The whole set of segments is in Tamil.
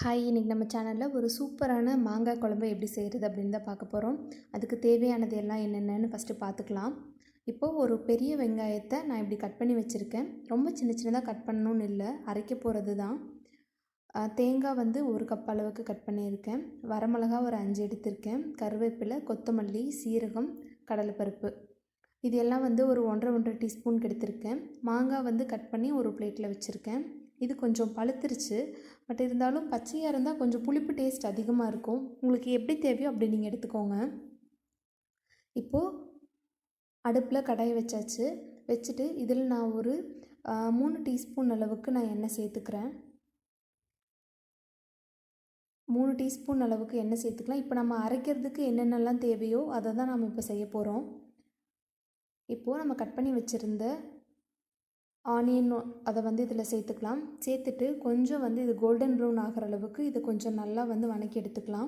ஹாய், இன்றைக்கி நம்ம சேனலில் ஒரு சூப்பரான மாங்காய் குழம்பு எப்படி செய்கிறது அப்படின்னு தான் பார்க்க போகிறோம். அதுக்கு தேவையானது எல்லாம் என்னென்னு ஃபஸ்ட்டு பார்த்துக்கலாம். இப்போது ஒரு பெரிய வெங்காயத்தை நான் இப்படி கட் பண்ணி வச்சுருக்கேன். ரொம்ப சின்ன சின்னதாக கட் பண்ணணும்னு இல்லை, அரைக்க போகிறது தான். தேங்காய் வந்து 1 கப் அளவுக்கு கட் பண்ணியிருக்கேன். வரமிளகா ஒரு 5 எடுத்திருக்கேன். கருவேப்பிலை, கொத்தமல்லி, சீரகம், கடலைப்பருப்பு இது எல்லாம் வந்து ஒரு 1.5 டீஸ்பூன் எடுத்திருக்கேன். மாங்காய் வந்து கட் பண்ணி ஒரு பிளேட்டில் வச்சுருக்கேன். இது கொஞ்சம் பழுத்துருச்சு, பட் இருந்தாலும் பச்சையாக இருந்தால் கொஞ்சம் புளிப்பு டேஸ்ட் அதிகமாக இருக்கும். உங்களுக்கு எப்படி தேவையோ அப்படி நீங்கள் எடுத்துக்கோங்க. இப்போது அடுப்பில் கடாயை வச்சாச்சு. வச்சுட்டு இதில் நான் ஒரு 3 டீஸ்பூன் அளவுக்கு நான் எண்ணெய் சேர்த்துக்கிறேன். 3 டீஸ்பூன் அளவுக்கு எண்ணெய் சேர்த்துக்கலாம். இப்போ நம்ம அரைக்கிறதுக்கு என்னென்னலாம் தேவையோ அதை தான் நம்ம இப்போ செய்ய போகிறோம். இப்போது நம்ம கட் பண்ணி வச்சுருந்த ஆனியன் அதை வந்து இதில் சேர்த்துக்கலாம். சேர்த்துட்டு கொஞ்சம் வந்து இது கோல்டன் ப்ரௌன் ஆகிற அளவுக்கு இதை கொஞ்சம் நல்லா வந்து வதக்கி எடுத்துக்கலாம்.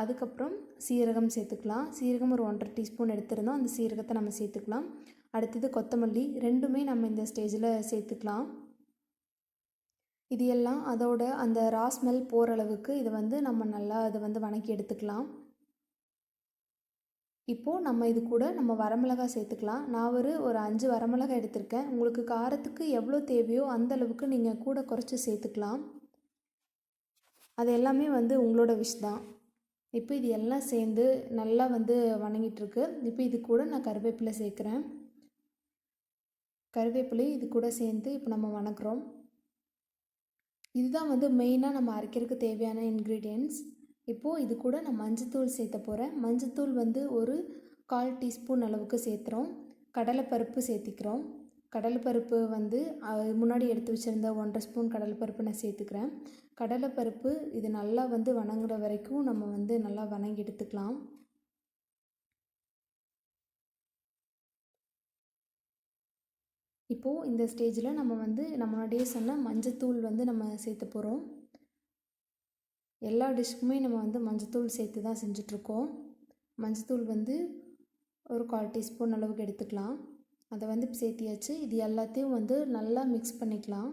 அதுக்கப்புறம் சீரகம் சேர்த்துக்கலாம். சீரகம் ஒரு 1.5 டீஸ்பூன் எடுத்துருந்தோம், அந்த சீரகத்தை நம்ம சேர்த்துக்கலாம். அடுத்தது கொத்தமல்லி, ரெண்டுமே நம்ம இந்த ஸ்டேஜில் சேர்த்துக்கலாம். இது எல்லாம் அதோட அந்த ரா ஸ்மெல் போகிற அளவுக்கு இதை வந்து நம்ம நல்லா அதை வந்து வதக்கி எடுத்துக்கலாம். இப்போது நம்ம இது கூட நம்ம வரமிளகாய் சேர்த்துக்கலாம். நான் ஒரு 5 வரமிளகாய் எடுத்திருக்கேன். உங்களுக்கு காரத்துக்கு எவ்வளோ தேவையோ அந்த அளவுக்கு நீங்கள் கூட குறைச்சி சேர்த்துக்கலாம். அது எல்லாமே வந்து உங்களோட விஷ் தான். இப்போ இது எல்லாம் சேர்ந்து நல்லா வந்து வதங்கிட்டுருக்கு. இப்போ இது கூட நான் கருவேப்பிலை சேர்க்குறேன். கருவேப்பிலை இது கூட சேர்ந்து இப்போ நம்ம வதக்குறோம். இதுதான் வந்து மெயினாக நம்ம அரைக்கிறதுக்கு தேவையான இன்க்ரீடியன்ட்ஸ். இப்போது இது கூட நான் மஞ்சத்தூள் சேர்த்த போகிறேன். மஞ்சத்தூள் வந்து ஒரு 1/4 டீஸ்பூன் அளவுக்கு சேர்த்துறோம். கடலைப்பருப்பு சேர்த்திக்கிறோம். கடலைப்பருப்பு வந்து முன்னாடி எடுத்து வச்சுருந்த 1.5 ஸ்பூன் கடலைப்பருப்பு நான் சேர்த்துக்கிறேன். கடலைப்பருப்பு இது நல்லா வந்து வதங்குற வரைக்கும் நம்ம வந்து நல்லா வதங்கி எடுத்துக்கலாம். இப்போது இந்த ஸ்டேஜில் நம்ம வந்து நம்ம முன்னாடியே சொன்ன மஞ்சத்தூள் வந்து நம்ம சேர்த்த போகிறோம். எல்லா டிஷ்க்குமே நம்ம வந்து மஞ்சத்தூள் சேர்த்து தான் செஞ்சிட்ருக்கோம். மஞ்சத்தூள் வந்து ஒரு 1/4 டீஸ்பூன் அளவுக்கு எடுத்துக்கலாம். அதை வந்து சேர்த்தியாச்சு. இது எல்லாத்தையும் வந்து நல்லா மிக்ஸ் பண்ணிக்கலாம்.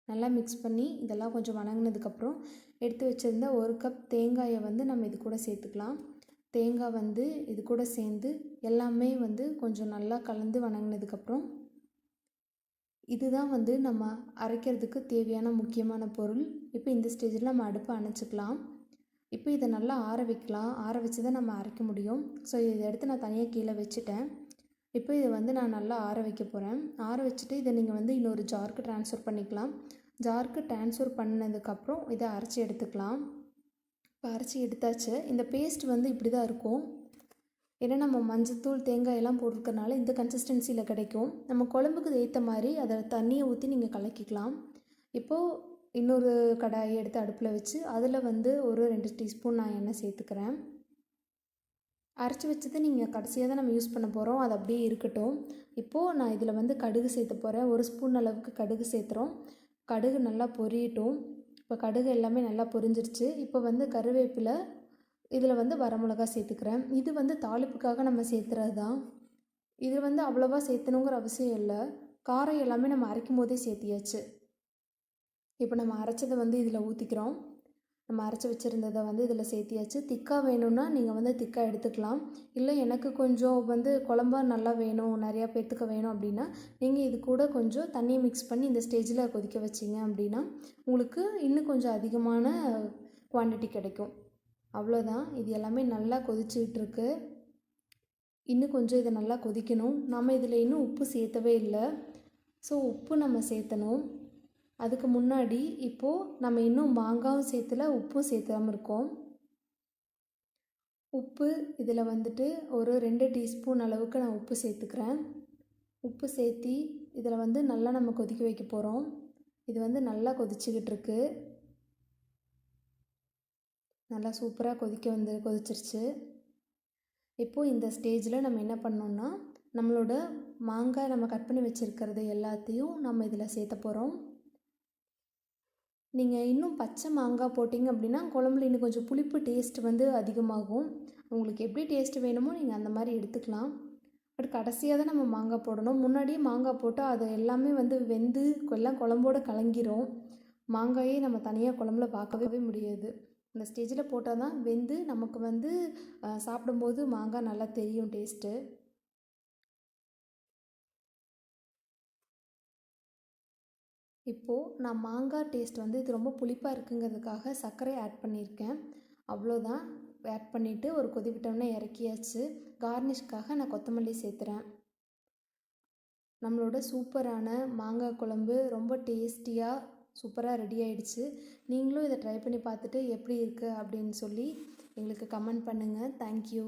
நல்லா மிக்ஸ் பண்ணி இதெல்லாம் கொஞ்சம் வதங்கினதுக்கப்புறம் எடுத்து வச்சுருந்த 1 கப் தேங்காயை வந்து நம்ம இது கூட சேர்த்துக்கலாம். தேங்காய் வந்து இது கூட சேர்ந்து எல்லாமே வந்து கொஞ்சம் நல்லா கலந்து வதங்கினதுக்கப்புறம் இதுதான் வந்து நம்ம அரைக்கிறதுக்கு தேவையான முக்கியமான பொருள். இப்போ இந்த ஸ்டேஜில் நம்ம அடுப்பை அணைச்சிக்கலாம். இப்போ இதை நல்லா ஆற வைக்கலாம். ஆற வச்சு தான் நம்ம அரைக்க முடியும். ஸோ இதை எடுத்து நான் தனியாக கீழே வச்சுட்டேன். இப்போ இதை வந்து நான் நல்லா ஆற வைக்க போகிறேன். ஆற வச்சுட்டு இதை நீங்கள் வந்து இன்னொரு ஜாருக்கு ட்ரான்ஸ்ஃபர் பண்ணிக்கலாம். ஜாருக்கு ட்ரான்ஸ்ஃபர் பண்ணதுக்கப்புறம் இதை அரைச்சி எடுத்துக்கலாம். இப்போ அரைச்சி எடுத்தாச்சு. இந்த பேஸ்ட் வந்து இப்படி தான் இருக்கும். ஏன்னா நம்ம மஞ்சத்தூள் தேங்காய் எல்லாம் போட்டிருக்கனால இந்த கன்சிஸ்டன்சியில் கிடைக்கும். நம்ம குழம்புக்கு ஏற்ற மாதிரி அதை தண்ணியை ஊற்றி நீங்கள் கலக்கிக்கலாம். இப்போது இன்னொரு கடாயை எடுத்து அடுப்பில் வச்சு அதில் வந்து ஒரு 2 டீஸ்பூன் நான் எண்ணெய் சேர்த்துக்கிறேன். அரைச்சி வச்சதை நீங்கள் கடைசியாக தான் நம்ம யூஸ் பண்ண போகிறோம், அது அப்படியே இருக்கட்டும். இப்போது நான் இதில் வந்து கடுகு சேர்த்த போகிறேன். 1 ஸ்பூன் அளவுக்கு கடுகு சேர்த்துறோம். கடுகு நல்லா பொரியட்டும். இப்போ கடுகு எல்லாமே நல்லா பொரிஞ்சிருச்சு. இப்போ வந்து கருவேப்பிலை, இதில் வந்து வரமிளகா சேர்த்துக்கிறேன். இது வந்து தாளிப்புக்காக நம்ம சேர்த்துறது தான். இது வந்து அவ்வளோவா சேர்த்தணுங்கிற அவசியம் இல்லை. காரம் எல்லாமே நம்ம அரைக்கும் போதே சேர்த்தியாச்சு. இப்போ நம்ம அரைச்சதை வந்து இதில் ஊற்றிக்கிறோம். நம்ம அரைச்சி வச்சுருந்ததை வந்து இதில் சேர்த்தியாச்சு. திக்காக வேணும்னா நீங்கள் வந்து திக்காக எடுத்துக்கலாம். இல்லை எனக்கு கொஞ்சம் வந்து குழம்பா நல்லா வேணும், நிறையா பேர்த்துக்கு வேணும் அப்படின்னா நீங்கள் இது கூட கொஞ்சம் தண்ணியை மிக்ஸ் பண்ணி இந்த ஸ்டேஜில் கொதிக்க வச்சிங்க அப்படின்னா உங்களுக்கு இன்னும் கொஞ்சம் அதிகமான குவான்டிட்டி கிடைக்கும். அவ்வளோதான். இது எல்லாமே நல்லா கொதிச்சுக்கிட்டுருக்கு. இன்னும் கொஞ்சம் இதை நல்லா கொதிக்கணும். நம்ம இதில் இன்னும் உப்பு சேர்த்தவே இல்லை. ஸோ உப்பு நம்ம சேர்த்தணும். அதுக்கு முன்னாடி இப்போது நம்ம இன்னும் மாங்காயும் சேர்த்துல, உப்பும் சேர்த்தாமல் இருக்கோம். உப்பு இதில் வந்துட்டு ஒரு 2 டீஸ்பூன் அளவுக்கு நான் உப்பு சேர்த்துக்கிறேன். உப்பு சேர்த்தி இதில் வந்து நல்லா நம்ம கொதிக்க வைக்க போகிறோம். இது வந்து நல்லா கொதிச்சுக்கிட்டு இருக்கு. நல்லா சூப்பராக கொதிச்சிருச்சு. இப்போது இந்த ஸ்டேஜில் நம்ம என்ன பண்ணோம்னா நம்மளோட மாங்காய் நம்ம கட் பண்ணி வச்சுருக்கிறது எல்லாத்தையும் நம்ம இதில் சேர்த்த போகிறோம். நீங்கள் இன்னும் பச்சை மாங்காய் போட்டிங்க அப்படின்னா குழம்புல இன்னும் கொஞ்சம் புளிப்பு டேஸ்ட் வந்து அதிகமாகும். உங்களுக்கு எப்படி டேஸ்ட் வேணுமோ நீங்கள் அந்த மாதிரி எடுத்துக்கலாம். பட் கடைசியாக தான் நம்ம மாங்காய் போடணும். முன்னாடியே மாங்காய் போட்டால் அது எல்லாமே வந்து வெந்து எல்லாம் குழம்போடு கலங்கிரும். மாங்காயே நம்ம தனியாக குழம்புல பார்க்கவே முடியாது. இந்த ஸ்டேஜில் போட்டால் தான் வெந்து நமக்கு வந்து சாப்பிடும்போது மாங்காய் நல்லா தெரியும் டேஸ்ட்டு. இப்போது நான் மாங்காய் டேஸ்ட் வந்து இது ரொம்ப புளிப்பாக இருக்குங்கிறதுக்காக சர்க்கரை ஆட் பண்ணியிருக்கேன். அவ்வளோதான். ஆட் பண்ணிவிட்டு ஒரு கொதி விட்டோம்னா இறக்கியாச்சு. கார்னிஷ்காக நான் கொத்தமல்லி சேர்த்துறேன். நம்மளோட சூப்பரான மாங்காய் குழம்பு ரொம்ப டேஸ்டியாக சூப்பராக ரெடி ஆயிடுச்சு. நீங்களும் இதை ட்ரை பண்ணி பார்த்துட்டு எப்படி இருக்குது அப்படின்னு சொல்லி எங்களுக்கு கமெண்ட் பண்ணுங்கள். தேங்க்யூ.